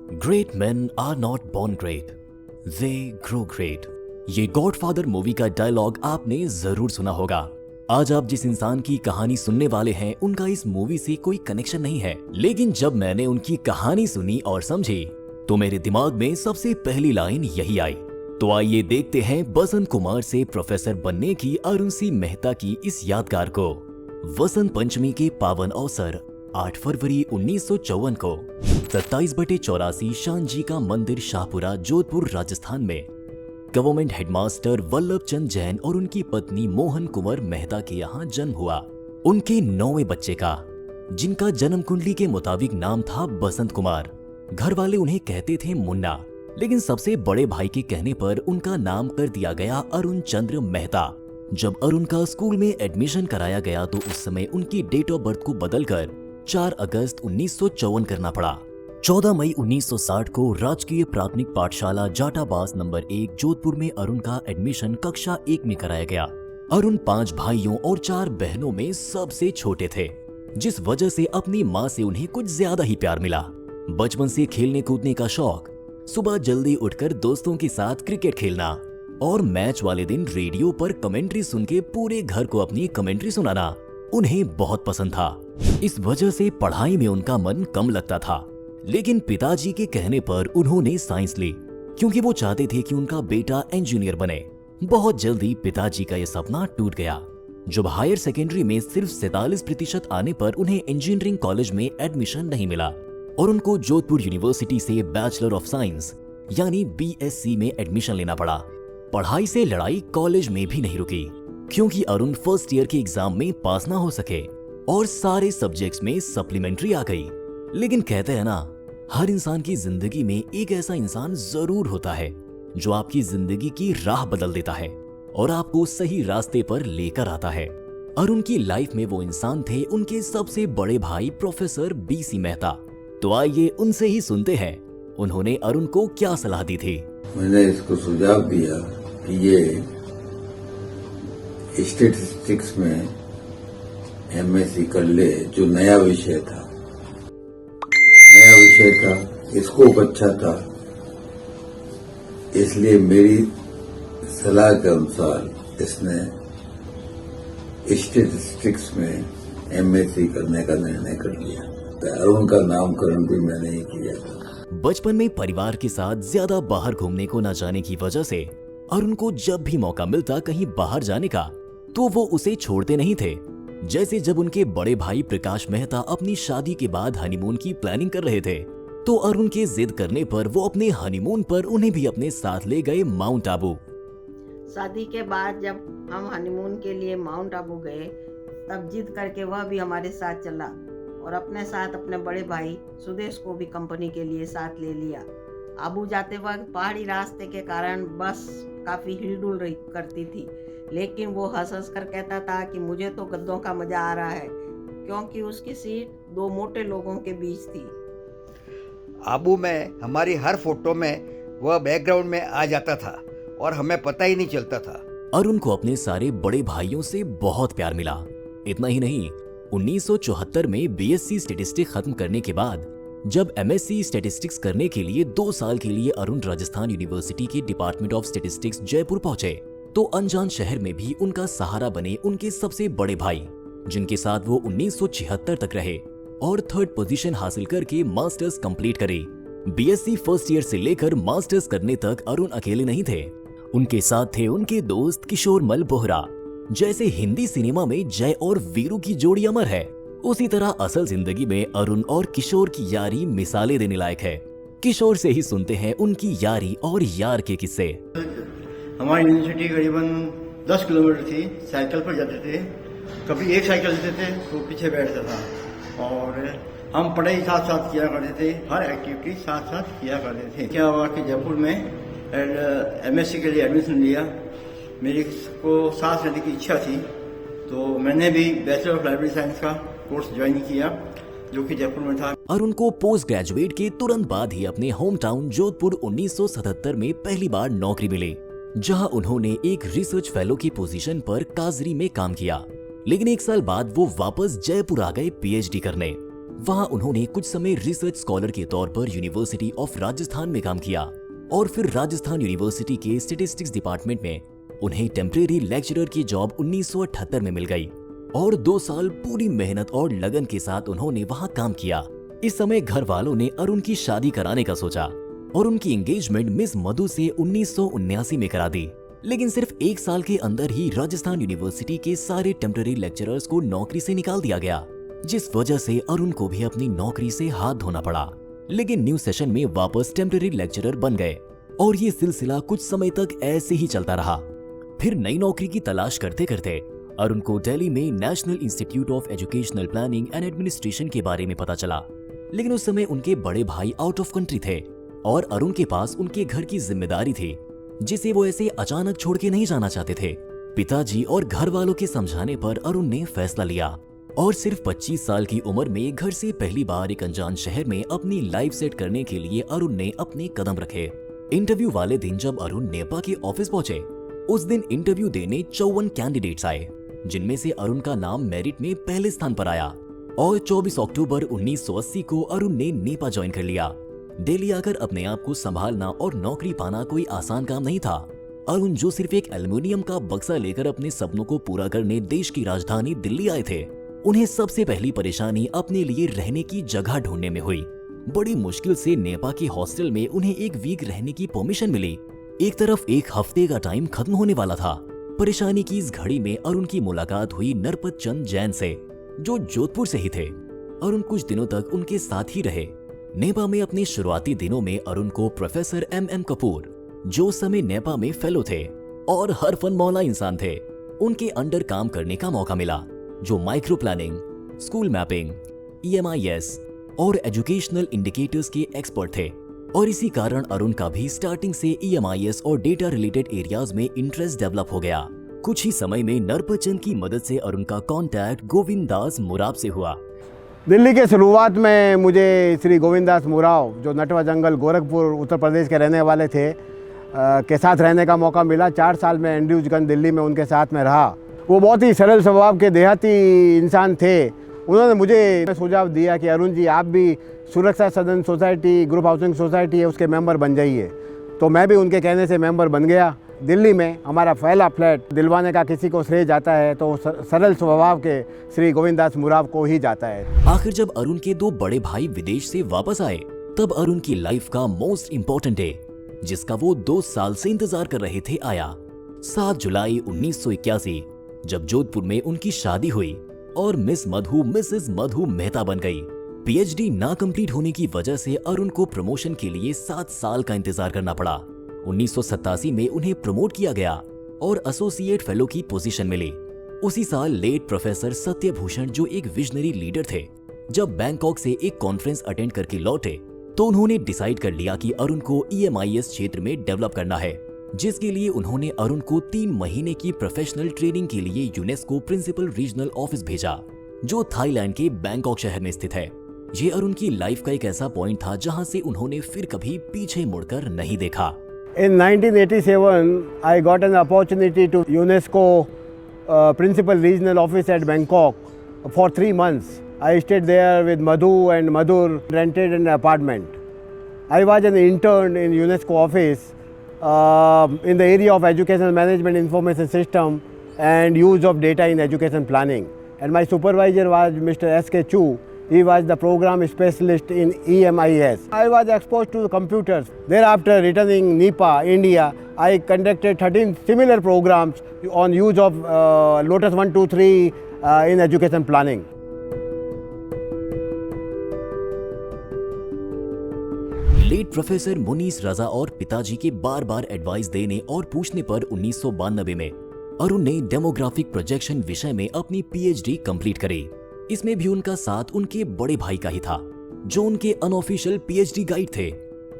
Great men are not born great, they grow great। ये Godfather movie का dialogue आपने जरूर सुना होगा। आज आप जिस इंसान की कहानी सुनने वाले हैं उनका इस मूवी से कोई कनेक्शन नहीं है, लेकिन जब मैंने उनकी कहानी सुनी और समझी तो मेरे दिमाग में सबसे पहली लाइन यही आई। तो आइए देखते हैं बसंत कुमार से प्रोफेसर बनने की अरुण सी मेहता की इस यादगार को। वसंत पंचमी के पावन अवसर 8 फरवरी 1954 को 27/84 शान जी का मंदिर शाहपुरा जोधपुर राजस्थान में गवर्नमेंट हेडमास्टर वल्लभ चंद जैन और उनकी पत्नी मोहन कुंवर मेहता के यहाँ जन्म हुआ। उनके 9वें बच्चे का, जिनका जन्म कुंडली के मुताबिक नाम था बसंत कुमार। घर वाले उन्हें कहते थे मुन्ना, लेकिन सबसे बड़े भाई के कहने पर उनका नाम कर दिया गया अरुण चंद्र मेहता। जब अरुण का स्कूल में एडमिशन कराया गया तो उस समय उनकी डेट ऑफ बर्थ को बदलकर 4 अगस्त 1954 करना पड़ा। 14 मई 1960 को राजकीय प्राथमिक पाठशाला जाटाबास नंबर 1 जोधपुर में अरुण का एडमिशन कक्षा 1 में कराया गया। अरुण 5 भाइयों और 4 बहनों में सबसे छोटे थे, जिस वजह से अपनी माँ से उन्हें कुछ ज्यादा ही प्यार मिला। बचपन से खेलने कूदने का शौक, सुबह जल्दी उठकर दोस्तों के साथ क्रिकेट खेलना और मैच वाले दिन रेडियो पर कमेंट्री सुन के पूरे घर को अपनी कमेंट्री सुनाना उन्हें बहुत पसंद था। इस वजह से पढ़ाई में उनका मन कम लगता था, लेकिन पिताजी के कहने पर उन्होंने साइंस ली क्योंकि वो चाहते थे कि उनका बेटा इंजीनियर बने। बहुत जल्दी पिताजी का यह सपना टूट गया। जब हायर सेकेंडरी में सिर्फ 47% आने पर उन्हें इंजीनियरिंग कॉलेज में एडमिशन नहीं मिला और उनको जोधपुर यूनिवर्सिटी से बैचलर ऑफ साइंस यानी BSc में एडमिशन लेना पड़ा। पढ़ाई से लड़ाई कॉलेज में भी नहीं रुकी क्योंकि अरुण फर्स्ट ईयर के एग्जाम में पास ना हो सके और सारे सब्जेक्ट्स में सप्लीमेंट्री आ गई। लेकिन कहते हैं ना, हर इंसान की जिंदगी में एक ऐसा इंसान जरूर होता है जो आपकी जिंदगी की राह बदल देता है और आपको सही रास्ते पर लेकर आता है। अरुण की लाइफ में वो इंसान थे उनके सबसे बड़े भाई प्रोफेसर BC मेहता। तो आइए उनसे ही सुनते हैं उन्होंने अरुण को क्या सलाह दी थी। मैंने इसको सुझाव दिया कि ये स्टैटिस्टिक्स में MSc कर ले, जो नया विषय था, स्कोप अच्छा था, इसलिए मेरी सलाह के अनुसार इसने स्टैटिस्टिक्स में MSc करने का निर्णय कर लिया। अरुण का नामकरण भी मैंने ही किया था। बचपन में परिवार के साथ ज्यादा बाहर घूमने को न जाने की वजह से अरुण को जब भी मौका मिलता कहीं बाहर जाने का तो वो उसे छोड़ते नहीं थे। जैसे जब उनके बड़े भाई प्रकाश मेहता अपनी शादी के बाद हनीमून की प्लानिंग कर रहे थे तो अरुण के जिद करने पर वो अपने हनीमून पर उन्हें भी अपने साथ ले गए माउंट आबू। शादी के बाद जब हम हनीमून के लिए माउंट आबू गए तब जिद करके वह भी हमारे साथ चला और अपने साथ अपने बड़े भाई सुदेश को भी कंपनी के लिए साथ ले लिया। आबू जाते वक्त पहाड़ी रास्ते के कारण बस काफ़ी हिलडुल रही करती थी, लेकिन वो हंस हंस कर कहता था कि मुझे तो गद्दों का मज़ा आ रहा है, क्योंकि उसकी सीट 2 मोटे लोगों के बीच थी। आबू में हमारी हर फोटो में वह बैकग्राउंड में आ जाता था और हमें पता ही नहीं चलता था। अरुण को अपने सारे बड़े भाइयों से बहुत प्यार मिला। इतना ही नहीं, 1974 में BSc स्टैटिस्टिक्स खत्म करने के बाद जब MSc स्टैटिस्टिक्स करने के लिए 2 साल के लिए अरुण राजस्थान यूनिवर्सिटी के डिपार्टमेंट ऑफ स्टैटिस्टिक्स जयपुर पहुंचे तो अनजान शहर में भी उनका सहारा बने उनके सबसे बड़े भाई, जिनके साथ वो 1976 तक रहे और 3rd पोजीशन हासिल करके मास्टर्स कंप्लीट करे। BSc फर्स्ट ईयर से लेकर मास्टर्स करने तक अरुण अकेले नहीं थे, उनके साथ थे उनके दोस्त किशोर मल बोहरा। जैसे हिंदी सिनेमा में जय और वीरू की जोड़ी अमर है, उसी तरह असल जिंदगी में अरुण और किशोर की यारी मिसालें देने लायक है। किशोर से ही सुनते हैं उनकी यारी और यार के किस्से। हमारी यूनिवर्सिटी करीबन 10 किलोमीटर थी। साइकिल पर जाते थे, कभी एक साइकिल लेते थे तो पीछे बैठता था और हम पढ़ाई साथ साथ किया करते थे, हर एक्टिविटी साथ साथ किया करते थे। क्या हुआ कि जयपुर में MSc के लिए एडमिशन लिया। मेरी को साथ रहने की इच्छा थी तो मैंने भी बैचलर ऑफ लाइब्रेरी साइंस का कोर्स ज्वाइन किया जो कि जयपुर में था। अरुण को पोस्ट ग्रेजुएट के तुरंत बाद ही अपने होम टाउन जोधपुर 1977 में पहली बार नौकरी मिली, जहां उन्होंने एक रिसर्च फेलो की पोजीशन पर काजरी में काम किया। लेकिन 1 साल बाद वो वापस जयपुर आ गए PhD करने। वहां उन्होंने कुछ समय रिसर्च स्कॉलर के तौर पर यूनिवर्सिटी ऑफ राजस्थान में काम किया और फिर राजस्थान यूनिवर्सिटी के स्टैटिस्टिक्स डिपार्टमेंट में उन्हें टेम्परेरी लेक्चरर की जॉब 1978 में मिल गई और 2 साल पूरी मेहनत और लगन के साथ उन्होंने वहां काम किया। इस समय घर वालों ने अरुण की शादी कराने का सोचा और उनकी एंगेजमेंट मिस मधु से 1979 में करा दी। लेकिन सिर्फ 1 साल के अंदर ही राजस्थान यूनिवर्सिटी के सारे टेम्परेरी लेक्चरर्स को नौकरी से निकाल दिया गया, जिस वजह से अरुण को भी अपनी नौकरी से हाथ धोना पड़ा। लेकिन न्यू सेशन में वापस टेम्परेरी लेक्चरर बन गए और ये सिलसिला कुछ समय तक ऐसे ही चलता रहा। फिर नई नौकरी की तलाश करते करते अरुण को दिल्ली में national institute of educational planning and administration के बारे में पता चला। लेकिन उस समय उनके बड़े भाई आउट ऑफ कंट्री थे और अरुण के पास उनके घर की जिम्मेदारी थी, जिसे वो ऐसे अचानक छोड़ के नहीं जाना चाहते थे। पिताजी और घर वालों के समझाने पर अरुण ने फैसला लिया और सिर्फ 25 साल की उम्र में घर से पहली बार एक अनजान शहर में अपनी लाइफ सेट करने के लिए अरुण ने अपने कदम रखे। इंटरव्यू वाले दिन जब अरुण नेपा के ऑफिस पहुंचे, उस दिन इंटरव्यू देने 54 कैंडिडेट्स आए, जिनमें से अरुण का नाम मेरिट में पहले स्थान पर आया और 24 अक्टूबर 1980 को अरुण ने नेपा ज्वाइन कर लिया। दिल्ली आकर अपने आप को संभालना और नौकरी पाना कोई आसान काम नहीं था। अरुण जो सिर्फ एक एल्युमिनियम का बक्सा लेकर अपने सपनों को पूरा करने देश की राजधानी दिल्ली आए थे, उन्हें सबसे पहली परेशानी अपने लिए रहने की जगह ढूंढने में हुई। बड़ी मुश्किल से नेपा के हॉस्टल में उन्हें एक वीक रहने की परमिशन मिली। एक तरफ 1 हफ्ते का टाइम खत्म होने वाला था। परेशानी की इस घड़ी में अरुण की मुलाकात हुई नरपत चंद जैन से, जो जोधपुर से ही थे। अरुण कुछ दिनों तक उनके साथ ही रहे। नेपा में अपने शुरुआती दिनों में अरुण को प्रोफेसर MM कपूर, जो उस समय नेपा में फेलो थे और हर फन मौला इंसान थे, उनके अंडर काम करने का मौका मिला, जो micro planning, school mapping, EMIS और एजुकेशनल इंडिकेटर्स के एक्सपर्ट थे। और इसी कारण अरुण का भी स्टार्टिंग से EMIS और डेटा रिलेटेड एरियाज में इंटरेस्ट डेवलप हो गया। कुछ ही समय में नरपत चंद की मदद से अरुण का कांटेक्ट गोविंद दास मुराब से हुआ। दिल्ली के शुरुआत में मुझे श्री गोविंद दास मुराव, जो नटवा जंगल गोरखपुर उत्तर प्रदेश के रहने वाले थे, के साथ रहने का मौका मिला। 4 साल में एंड्रयूजगंज दिल्ली में उनके साथ में रहा। वो बहुत ही सरल स्वभाव के देहाती इंसान थे। उन्होंने मुझे सुझाव दिया कि अरुण जी, आप भी सुरक्षा सदन सोसाइटी, ग्रुप हाउसिंग सोसाइटी है, उसके मेंबर बन जाइए। तो मैं भी उनके कहने से मेंबर बन गया। दिल्ली में हमारा पहला फ्लैट दिलवाने का किसी को श्रेय जाता है तो सरल स्वभाव के श्री गोविंद दास मुराव को ही जाता है। आखिर जब अरुण के 2 बड़े भाई विदेश से वापस आए, तब अरुण की लाइफ का मोस्ट इम्पोर्टेंट डे, जिसका वो 2 साल से इंतजार कर रहे थे, आया। 7 जुलाई 1981, जब जोधपुर में उनकी शादी हुई और मिसेस मधु मेहता बन गई। PhD ना कंप्लीट होने की वजह से अरुण को प्रमोशन के लिए 7 साल का इंतजार करना पड़ा। 1987 में उन्हें प्रमोट किया गया और एसोसिएट फेलो की पोजीशन मिली। उसी साल लेट प्रोफेसर सत्यभूषण, जो एक विजनरी लीडर थे, जब बैंकॉक से एक कॉन्फ्रेंस अटेंड करके लौटे, तो उन्होंने डिसाइड कर लिया कि अरुण को EMIS क्षेत्र में डेवलप करना है, जिसके लिए उन्होंने अरुण को 3 महीने की प्रोफेशनल ट्रेनिंग के लिए यूनेस्को प्रिंसिपल रीजनल ऑफिस भेजा, जो थाईलैंड के बैंकॉक शहर में स्थित है। ये अरुण की लाइफ का एक ऐसा पॉइंट था जहां से उन्होंने फिर कभी पीछे मुड़कर नहीं देखा। In 1987, I got an opportunity to UNESCO Principal Regional Office at Bangkok for 3 months. I stayed there with Madhu, and Madhu rented an apartment. I was an intern in UNESCO office in the area of education management, information system, and use of data in education planning. And my supervisor was Mr. S.K. Chu. He was the program specialist in EMIS. I was exposed to the computers. Thereafter, returning Nepal, India, I conducted 13 similar programs on use of Lotus 1, 2, 3 in education planning. Late professor Munis Raza और पिताजी के बार बार advice देने और पूछने पर 1992 में अरुण ने demographic projection विषय में अपनी PhD कंप्लीट करी। इसमें भी उनका साथ उनके बड़े भाई का ही था, जो उनके अनऑफिशियल PhD गाइड थे।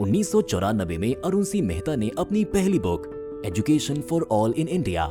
1994 में अरुण सी मेहता ने अपनी पहली book education for all in India,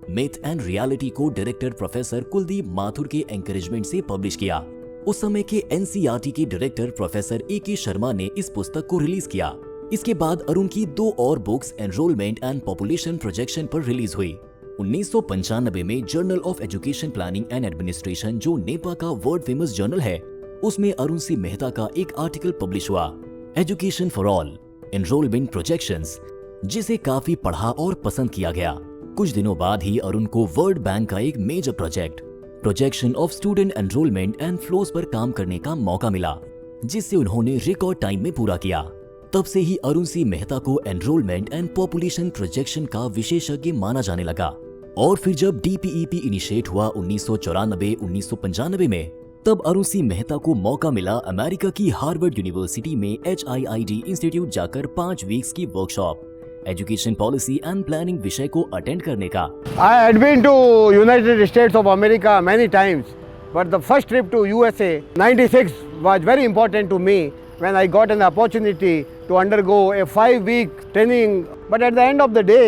myth and reality को डायरेक्टर प्रोफेसर कुलदीप माथुर के एंकरेजमेंट से पब्लिश किया। उस समय के NCERT के डायरेक्टर प्रोफेसर AK शर्मा ने इस पुस्तक को रिलीज किया। इसके बाद अरुण की 2 और books enrolment and population projection पर रिलीज हुई। 1995 में journal of education planning and administration, जो नेपा का वर्ल्ड फेमस जर्नल है, उसमें अरुण सी मेहता का एक आर्टिकल पब्लिश हुआ, education for all enrolment projections, जिसे काफी पढ़ा और पसंद किया गया। कुछ दिनों बाद ही अरुण को वर्ल्ड बैंक का एक major projection of student enrolment and flows पर काम करने का मौका मिला, जिससे उन्होंने रिकॉर्ड टाइम में पूरा किया। तब से ही अरुण सी मेहता को एनरोलमेंट एंड पॉपुलेशन प्रोजेक्शन का विशेषज्ञ माना जाने लगा। और फिर जब DPEP इनिशिएट हुआ 1994-1995 में, तब अरुण सी मेहता को मौका मिला अमेरिका की हार्वर्ड यूनिवर्सिटी में HIID इंस्टीट्यूट जाकर 5 वीक्स की workshop education policy and planning विषय को अटेंड करने का। I had been to United States of America many times, but the first trip to USA, 96, was very important to me when I got an opportunity to undergo a 5-week training. But at the end of the day,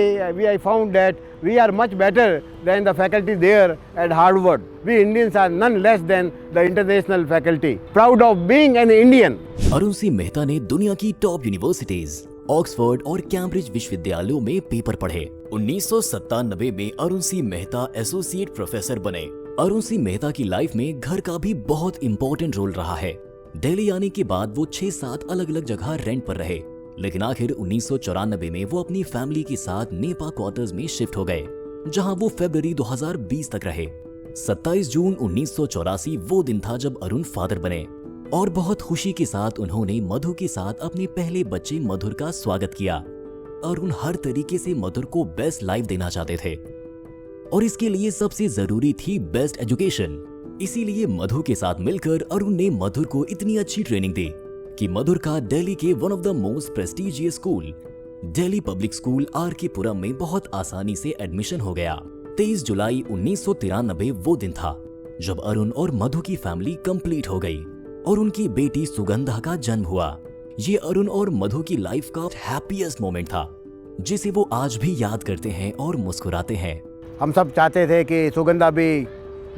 I found that we are much better than the faculty there at Harvard. We Indians are none less than the international faculty. Proud of being an Indian. Arun सी मेहता ने दुनिया की top universities Oxford और Cambridge विश्वविद्यालयों में paper पढ़े। 1997 में अरुण सी Mehta associate professor बने। अरुण सी मेहता की लाइफ में घर का भी बहुत इंपॉर्टेंट रोल रहा है। दिल्ली आने के बाद वो 6-7 अलग अलग जगह रेंट पर रहे, लेकिन आखिर 1994 में वो अपनी फैमिली के साथ नेपा क्वार्टर्स में शिफ्ट हो गए, जहां वो फरवरी 2020 तक रहे। 27 जून 1984 वो दिन था जब अरुण फादर बने और बहुत खुशी के साथ उन्होंने मधु के साथ अपने पहले बच्चे मधुर का स्वागत किया। अरुण हर तरीके से मधुर को बेस्ट लाइफ देना चाहते थे और इसके लिए सबसे जरूरी थी बेस्ट एजुकेशन। इसीलिए मधु के साथ मिलकर अरुण ने मधुर को इतनी अच्छी ट्रेनिंग दी कि मधुर का दिल्ली के one of the most prestigious school Delhi public school RK पुरम में बहुत आसानी से एडमिशन हो गया। 23 जुलाई 1993 वो दिन था जब अरुण और मधु की फैमिली कंप्लीट हो गई और उनकी बेटी सुगंधा का जन्म हुआ। ये अरुण और मधु की लाइफ का हैप्पीएस्ट मोमेंट था, जिसे वो आज भी याद करते हैं और मुस्कुराते हैं। हम सब चाहते थे कि सुगंधा भी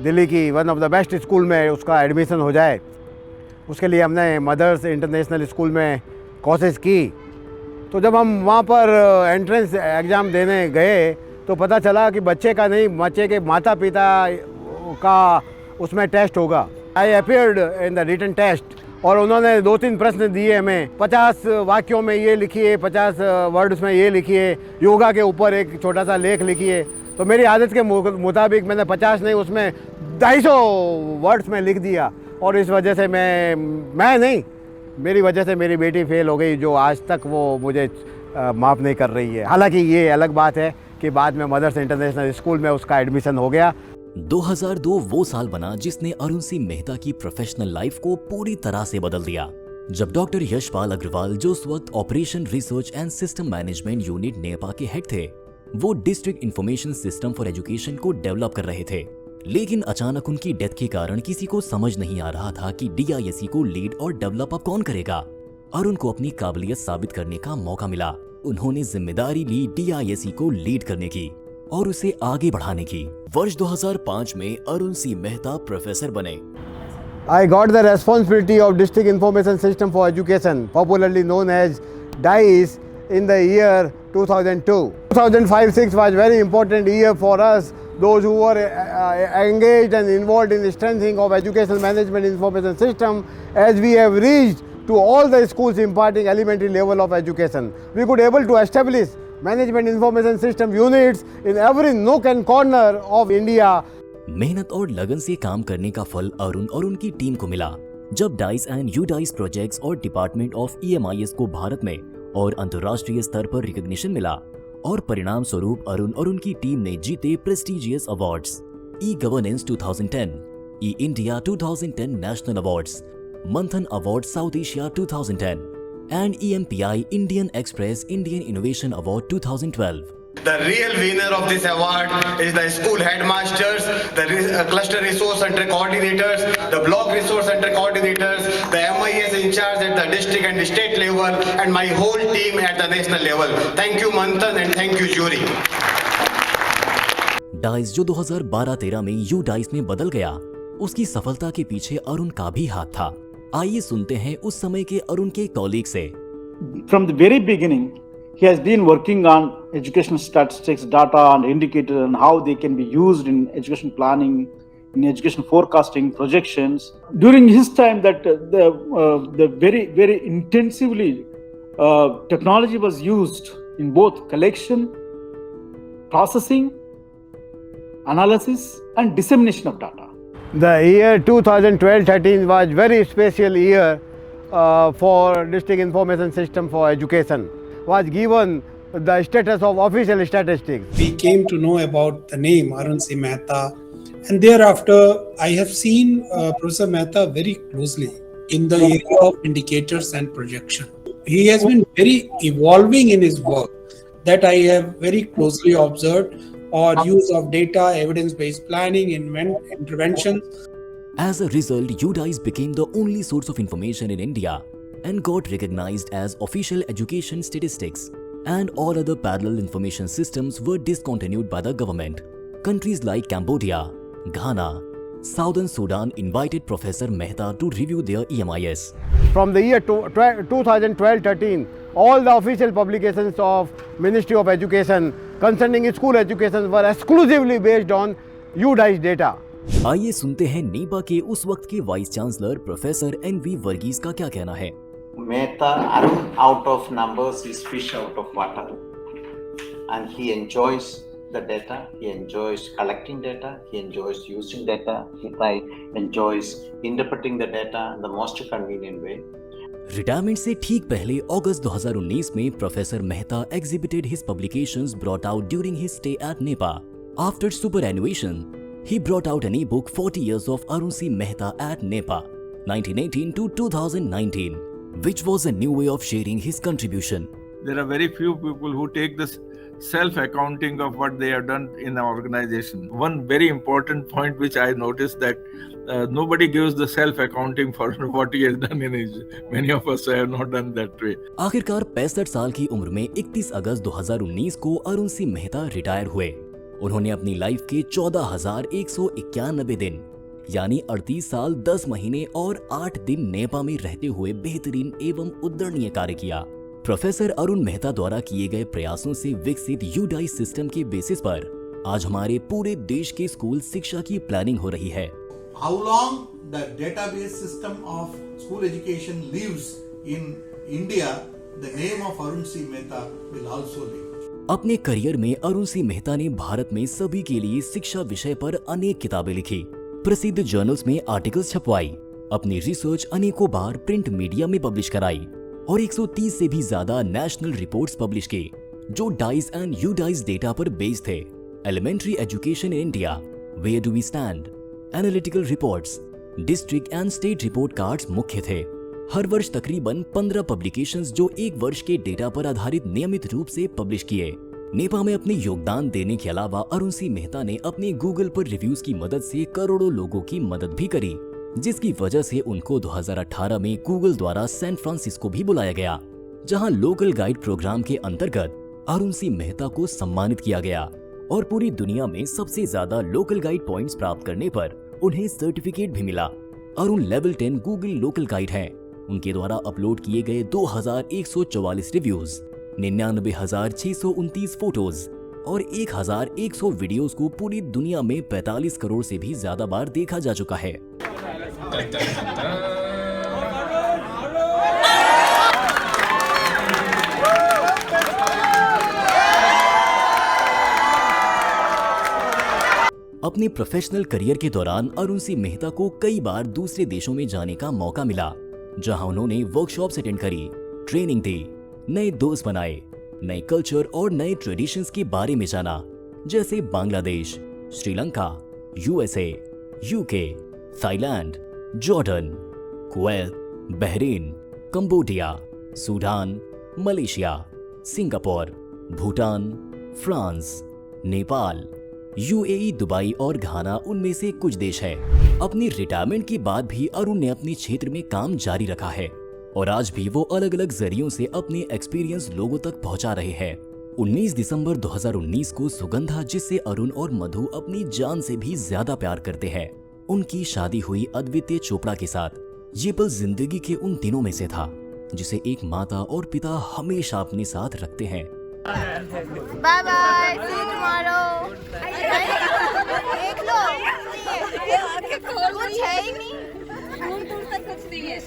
दिल्ली की one of the best school में उसका एडमिशन हो जाए। उसके लिए हमने मदर्स इंटरनेशनल स्कूल में कोशिश की। तो जब हम वहाँ पर एंट्रेंस एग्ज़ाम देने गए तो पता चला कि बच्चे का नहीं, बच्चे के माता पिता का उसमें टेस्ट होगा। I appeared in the written test और उन्होंने 2-3 प्रश्न दिए हमें। 50 वाक्यों में ये लिखिए, 50 वर्ड्स में ये लिखिए, योगा के ऊपर एक छोटा सा लेख लिखिए। तो मेरी आदत के मुताबिक मैंने 50 नहीं, उसमें 250 वर्ड्स में लिख दिया और इस वजह से मैं नहीं, मेरी वजह से मेरी बेटी फेल हो गई, जो आज तक वो मुझे माफ़ नहीं कर रही है। हालांकि ये अलग बात है कि बाद में मदर्स इंटरनेशनल स्कूल में उसका एडमिशन हो गया। 2002 वो साल बना जिसने अरुण सी मेहता की प्रोफेशनल लाइफ को पूरी तरह से बदल दिया, जब डॉक्टर यशपाल अग्रवाल, जो उस वक्त operation research and system management unit Nipah के हेड थे, वो district information system for education को डेवलप कर रहे थे। लेकिन अचानक उनकी डेथ के कारण किसी को समझ नहीं आ रहा था कि DISE को लीड और डेवलप अब कौन करेगा। अरुण को अपनी काबिलियत साबित करने का मौका मिला। उन्होंने जिम्मेदारी ली DISE को लीड करने की और उसे आगे बढ़ाने की। वर्ष 2005 में अरुण सी मेहता प्रोफेसर बने। I got the responsibility of District Information System for Education, popularly known as DISE, in the year 2002. 2005-06 was very important year for us, those who were engaged and involved in the strengthening of educational management information system, as we have reached to all the schools imparting elementary level of education. We could able to establish management information system units in every nook and corner of India. मेहनत और लगन से काम करने का फल अरुण और उनकी टीम को मिला। जब DISE एंड UDISE प्रोजेक्ट्स और डिपार्टमेंट ऑफ EMIS को भारत में और अंतर्राष्ट्रीय स्तर पर रिकॉग्निशन मिला और परिणाम स्वरूप अरुण और उनकी टीम ने जीते prestigious awards, e-governance 2010, E-इंडिया 2010 national awards, मंथन award south Asia 2010 and EMPI Indian Express Indian Innovation Award 2012. The real winner of this award is the school headmasters, the cluster resource center coordinators, the block resource center coordinators, the MIS in charge at the district and state level, and my whole team at the national level. Thank you Manthan and thank you jury. DISE जो 2012-13 में UDISE में बदल गया, उसकी सफलता के पीछे अरुण का भी हाथ था। आइए सुनते हैं उस समय के अरुण के कॉलीग से। From the very beginning, he has been working on educational statistics, data and indicators and how they can be used in education planning, in education forecasting, projections. During his time, that the very intensively technology was used in both collection, processing, analysis, and dissemination of data. The year 2012-13 was very special year for District Information System for Education. Was given the status of official statistics. We came to know about the name Arun C. Mehta, and thereafter I have seen Professor Mehta very closely in the area of indicators and projection. He has been very evolving in his work that I have very closely observed, or use of data, evidence-based planning, interventions. As a result, UDICE became the only source of information in India and got recognized as official education statistics, and all other parallel information systems were discontinued by the government. Countries like Cambodia, Ghana, Southern Sudan invited Professor Mehta to review their EMIS. From the year 2012-13, all the official publications of Ministry of Education concerning school education were exclusively based on UDICE data. आइए सुनते हैं Nipah के उस वक्त के vice chancellor professor NV Varghese का क्या कहना है। Mehta, Arun out of numbers is fish out of water, and he enjoys the data, he enjoys collecting data, he enjoys using data, he enjoys interpreting the data in the most convenient way. Retirement से ठीक पहले अगस्त 2019 में professor Mehta exhibited his publications brought out during his stay at NEPA. After superannuation, he brought out an e-book 40 years of Arun C. Mehta at NEPA, 1918 to 2019, which was a new way of sharing his contribution. There are very few people who take this self-accounting of what they have done in an organization. One very important point which I noticed that nobody gives the self-accounting for what he has done in his. Many of us have not done that way. आखिरकार 65 साल की उम्र में 31 अगस्त 2019 को अरुण सी Mehta retire हुए। उन्होंने अपनी life के 14,191 दिन यानी 38 साल 10 महीने और 8 दिन नेपा में रहते हुए बेहतरीन एवं उद्दरणीय कार्य किया। प्रोफेसर अरुण मेहता द्वारा किए गए प्रयासों से विकसित UDICE सिस्टम के बेसिस पर आज हमारे पूरे देश के स्कूल शिक्षा की प्लानिंग हो रही है। How long the database system of school education lives in India, the name of Arun C. Mehta will also live. अपने करियर में अरुण सी मेहता ने भारत में सभी के लिए शिक्षा विषय पर अनेक किताबें लिखी, प्रसिद्ध जर्नल्स में आर्टिकल्स छपवाई, अपनी रिसर्च अनेकों बार प्रिंट मीडिया में पब्लिश कराई और 130 से भी ज्यादा नेशनल रिपोर्ट्स पब्लिश की जो डाइस एंड UDICE डेटा पर बेस्ड थे। Elementary education in India, where do we stand, analytical reports, district and state report cards मुख्य थे। हर वर्ष तकरीबन 15 पब्लिकेशंस जो एक वर्ष के डेटा पर आधारित नियमित रूप से पब्लिश किए। नेपा में अपने योगदान देने के अलावा अरुण सी मेहता ने अपने गूगल पर रिव्यूज की मदद से करोड़ों लोगों की मदद भी करी, जिसकी वजह से उनको 2018 में गूगल द्वारा सैन फ्रांसिस्को भी बुलाया गया, जहां लोकल गाइड प्रोग्राम के अंतर्गत अरुण सी मेहता को सम्मानित किया गया और पूरी दुनिया में सबसे ज्यादा लोकल गाइड पॉइंट्स प्राप्त करने पर उन्हें सर्टिफिकेट भी मिला। Arun level 10 Google local guide हैं। उनके द्वारा अपलोड किए गए 2144 रिव्यूज, 99,629 फोटोज और 1,100 वीडियोस को पूरी दुनिया में 45 करोड़ से भी ज्यादा बार देखा जा चुका है। अपने प्रोफेशनल करियर के दौरान अरुण सी मेहता को कई बार दूसरे देशों में जाने का मौका मिला, जहां उन्होंने वर्कशॉप्स अटेंड करी, ट्रेनिंग दी, नए दोस्त बनाए, नए कल्चर और नए ट्रेडिशंस के बारे में जाना, जैसे Bangladesh, Sri Lanka, USA, UK, Thailand, Jordan, Kuwait, Bahrain, Cambodia, Sudan, Malaysia, Singapore, Bhutan, France, Nepal, UAE, Dubai और घाना उनमें से कुछ देश हैं। अपनी रिटायरमेंट के बाद भी अरुण ने अपने क्षेत्र में काम जारी रखा है और आज भी वो अलग अलग जरियों से अपने एक्सपीरियंस लोगों तक पहुंचा रहे हैं। 19 दिसंबर 2019 को सुगंधा, जिससे अरुण और मधु अपनी जान से भी ज्यादा प्यार करते हैं, उनकी शादी हुई अद्वितीय चोपड़ा के साथ। ये पल जिंदगी के उन दिनों में से था जिसे एक माता और पिता हमेशा अपने साथ रखते हैं। Bye bye. See you tomorrow. देख लो। कुछ है ही नहीं, दूर तक कुछ नहीं है।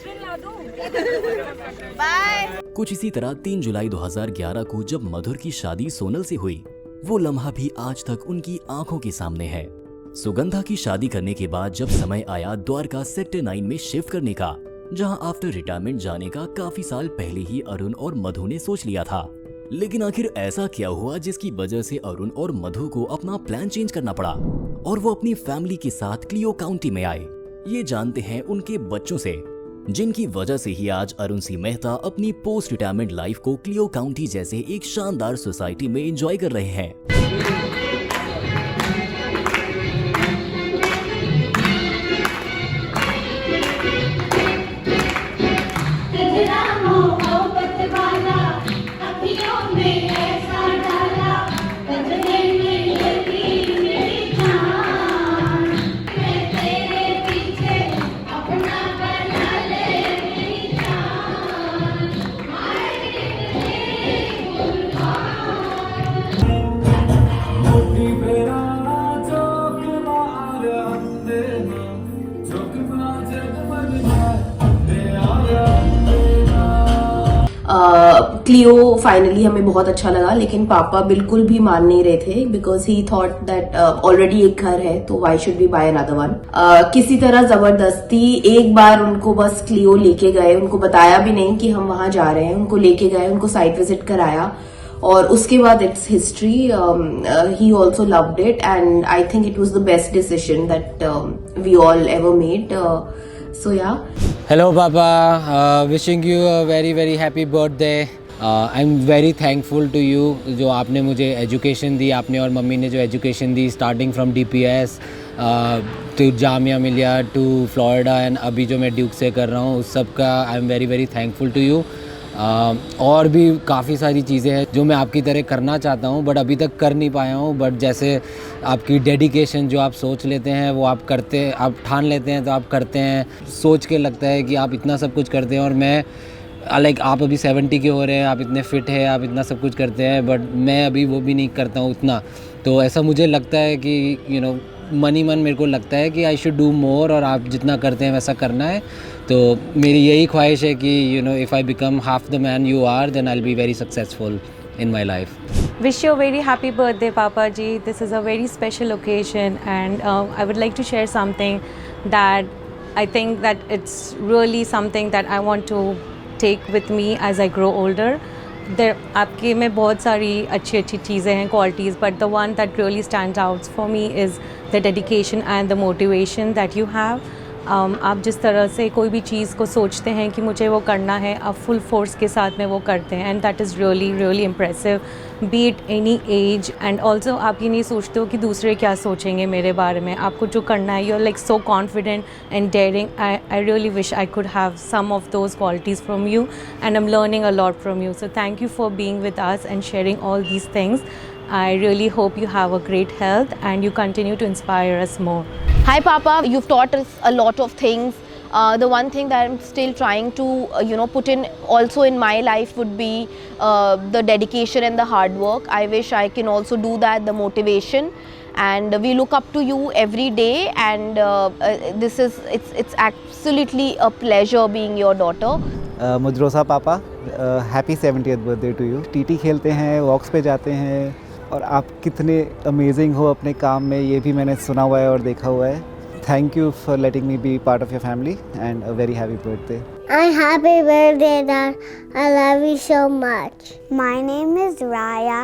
बाय। कुछ इसी तरह 3 जुलाई 2011 को जब मधुर की शादी सोनल से हुई, वो लम्हा भी आज तक उनकी आंखों के सामने है। सुगंधा की शादी करने के बाद जब समय आया द्वारका सेक्टर 9 में शिफ्ट करने का, जहां आफ्टर रिटायरमेंट जाने का काफी साल पहले ही अरुण और मधु ने सोच लिया था, लेकिन आखिर ऐसा क्या हुआ जिसकी वजह से अरुण और मधु को अपना प्लान चेंज करना पड़ा और वो अपनी फैमिली के साथ क्लियो काउंटी में आए? ये जानते हैं उनके बच्चों से, जिनकी वजह से ही आज अरुण सी मेहता अपनी पोस्ट रिटायरमेंट लाइफ को क्लियो काउंटी जैसे एक शानदार सोसाइटी में एंजॉय कर रहे हैं। क्लियो फाइनली हमें बहुत अच्छा लगा, लेकिन पापा बिल्कुल भी मान नहीं रहे थे because he thought that already एक घर है तो why should be by another one. किसी तरह जबरदस्ती एक बार उनको बस क्लियो लेके गए, उनको बताया भी नहीं कि हम वहां जा रहे हैं, उनको लेके गए, उनको साइट विजिट कराया और उसके बाद it's history. He also loved it and I think it was the best decision that we all ever made. So yeah. Hello Papa, wishing you a very very happy birthday. I'm very thankful to you जो आपने मुझे education दी, आपने और mummy ने जो education दी starting from DPS to Jamia Millia to Florida and अभी जो मैं ड्यूक से कर रहा हूँ उस सब का I am very very thankful to you. और भी काफ़ी सारी चीज़ें हैं जो मैं आपकी तरह करना चाहता हूँ बट अभी तक कर नहीं पाया हूँ, बट जैसे आपकी डेडिकेशन जो आप सोच लेते हैं वो आप करते, आप ठान लेते हैं तो आप करते हैं, सोच के लगता है कि आप इतना सब कुछ करते हैं। और मैं लाइक आप अभी 70 के हो रहे हैं, आप इतने फिट हैं, आप इतना सब कुछ करते हैं, बट मैं अभी वो भी नहीं करता हूँ उतना। तो ऐसा मुझे लगता है कि यू नो मन मेरे को लगता है कि आई शुड डू मोर और आप जितना करते हैं वैसा करना है। तो मेरी यही ख्वाहिश है कि you know if I become half the man you are then I will be very successful in my life. Wish you a very happy birthday, Papa Ji. This is a very special occasion and I would like to share something that I think that it's really something that I want to take with me as I grow older. आपके में बहुत सारी अच्छी चीज़ें हैं, qualities, but the one that really stands out for me is the dedication and the motivation that you have. आप जिस तरह से कोई भी चीज़ को सोचते हैं कि मुझे वो करना है, आप फुल फोर्स के साथ में वो करते हैं and that is really really impressive B it any as. And also आप ये नहीं सोचते हो कि दूसरे क्या सोचेंगे मेरे बारे में, आपको जो करना है you are like so confident and daring. I really wish I could have some of those qualities from you and I am learning a lot from you. So thank you for being with us and sharing all these things. I really hope you have a great health and you continue to inspire us more. Hi Papa, you've taught us a lot of things. The one thing that I'm still trying to put in also in my life would be the dedication and the hard work. I wish I can also do that, the motivation, and we look up to you every day and it's absolutely a pleasure being your daughter. मुद्रोसा papa, happy 70th birthday to you. TT खेलते हैं, वॉक्स पे जाते हैं और आप कितने amazing हो अपने काम में, ये भी मैंने सुना हुआ है और देखा हुआ है। Thank you for letting me be part of your family and a very happy birthday. Happy birthday, Dad. I love you so much. My name is Raya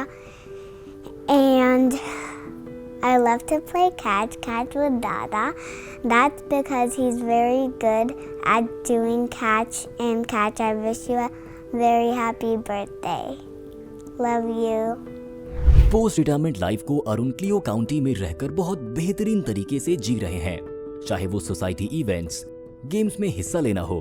and I love to play catch with Dada. That's because he's very good at doing catch. I wish you a very happy birthday. Love you. Post retirement life को Arun Clio county में रहकर बहुत बेहतरीन तरीके से जी रहे हैं, चाहे वो सोसाइटी इवेंट्स, गेम्स में हिस्सा लेना हो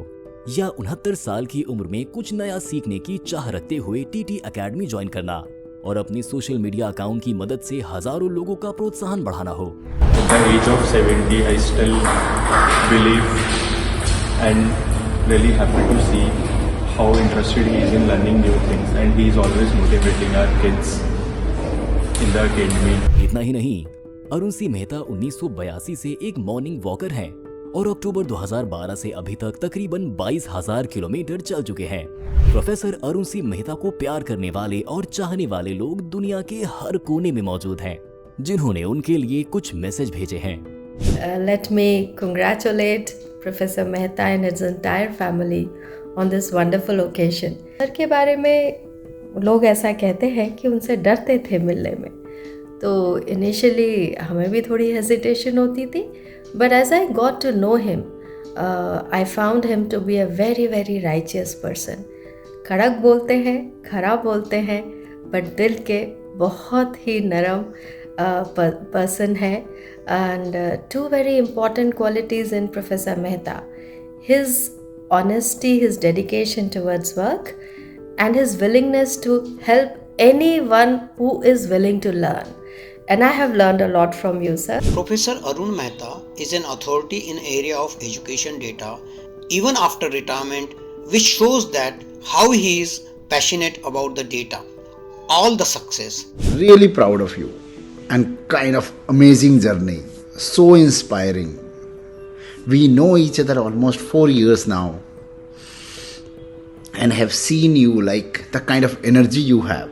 या 69 साल की उम्र में कुछ नया सीखने की चाह रखते हुए टीटी एकेडमी ज्वाइन करना और अपनी सोशल मीडिया अकाउंट की मदद से हजारों लोगों का प्रोत्साहन बढ़ाना हो। At the age of 70, I still believe and really happy to see how interested he is in learning new things and he is always motivating our kids in the academy. इतना ही नहीं, अरुण सिंह मेहता 1982 से एक मॉर्निंग वॉकर हैं और अक्टूबर 2012 से अभी तक तकरीबन 22,000 किलोमीटर चल चुके हैं। प्रोफेसर अरुण सिंह मेहता को प्यार करने वाले और चाहने वाले लोग दुनिया के हर कोने में मौजूद हैं, जिन्होंने उनके लिए कुछ मैसेज भेजे हैं। Let me congratulate Professor Mehta and his entire family on this wonderful occasion. Sir के बारे में लोग ऐसा कहते हैं कि उनसे डरते थे मिलने में, तो इनिशियली हमें भी थोड़ी हेजिटेशन होती थी, but as I got to know him, I found him to be a very very righteous person. कड़क बोलते हैं, खराब बोलते हैं, but दिल के बहुत ही नरम person है. And two very important qualities in Professor Mehta: his honesty, his dedication towards work, and his willingness to help anyone who is willing to learn. And I have learned a lot from you, sir. Professor Arun Mehta is an authority in area of education data even after retirement, which shows that how he is passionate about the data. All the success. Really proud of you. And kind of amazing journey, so inspiring. We know each other almost 4 years now and have seen you, like the kind of energy you have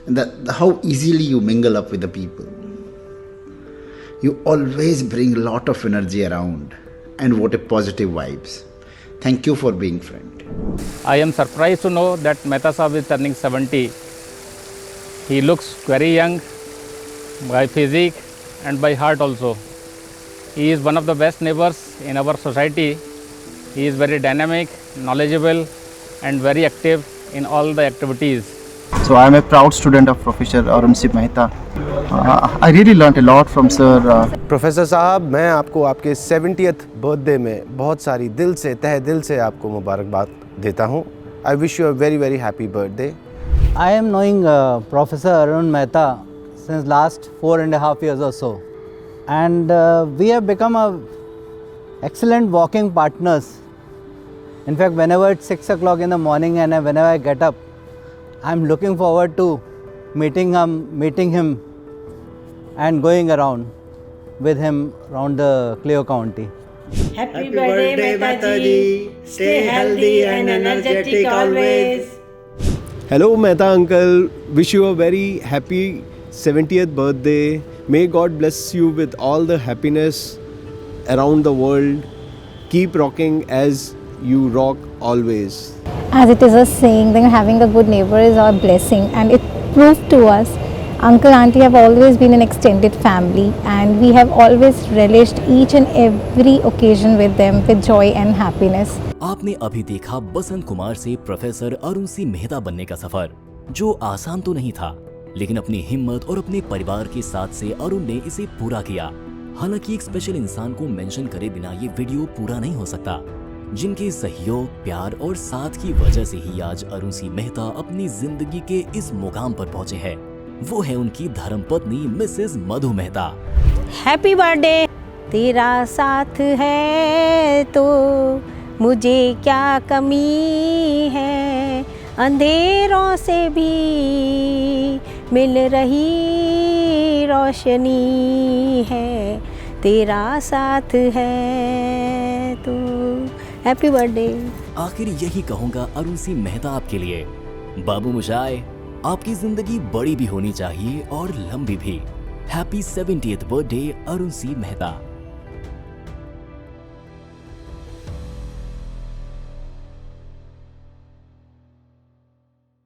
and how easily you mingle up with the people. You always bring a lot of energy around and what a positive vibes. Thank you for being friend. I am surprised to know that Mehta Sahab is turning 70. He looks very young by physique and by heart also. He is one of the best neighbors in our society. He is very dynamic, knowledgeable and very active in all the activities. So I am a proud student of Professor Arun Singh Mehta. I really learnt a lot from sir. Professor साहब, मैं आपको आपके 70th birthday में बहुत सारी दिल से, तहे दिल से आपको मुबारकबाद देता हूँ. I wish you a very very happy birthday. I am knowing Professor Arun Mehta since last 4.5 years or so, and we have become excellent walking partners. In fact, whenever it's 6 o'clock in the morning and whenever I get up, I'm looking forward to meeting him and going around with him around the Clio County. Happy birthday, Mehta ji. Stay healthy and energetic always. Hello Mehta uncle, wish you a very happy 70th birthday. May God bless you with all the happiness around the world. Keep rocking as you rock always. As it is a saying that having a good neighbor is our blessing, and it proved to us. Uncle, auntie have always been an extended family, and we have always relished each and every occasion with them with joy and happiness. आपने अभी देखा बसंत कुमार से professor Arun Singh Mehta बनने का सफर, जो आसान तो नहीं था, लेकिन अपनी हिम्मत और अपने परिवार के साथ से अरुण ने इसे पूरा किया। हालांकि एक स्पेशल इंसान को मेंशन करे बिना ये वीडियो पूरा नहीं हो सकता, जिनके सहयोग, प्यार और साथ की वजह से ही आज अरुण सिंह मेहता अपनी जिंदगी के इस मुकाम पर पहुंचे हैं। वो है उनकी धर्मपत्नी Mrs Madhu Mehta. Happy birthday. तेरा साथ है तो मुझे क्या कमी है, अंधेरों से भी मिल रही रोशनी है, तेरा साथ है तो। Happy birthday. आखिर यही कहूँगा अरुण सिंह मेहता आपके लिए। बाबू मुशाय, आपकी जिंदगी बड़ी भी होनी चाहिए और लंबी भी। Happy 70th birthday Arun Singh Mehta.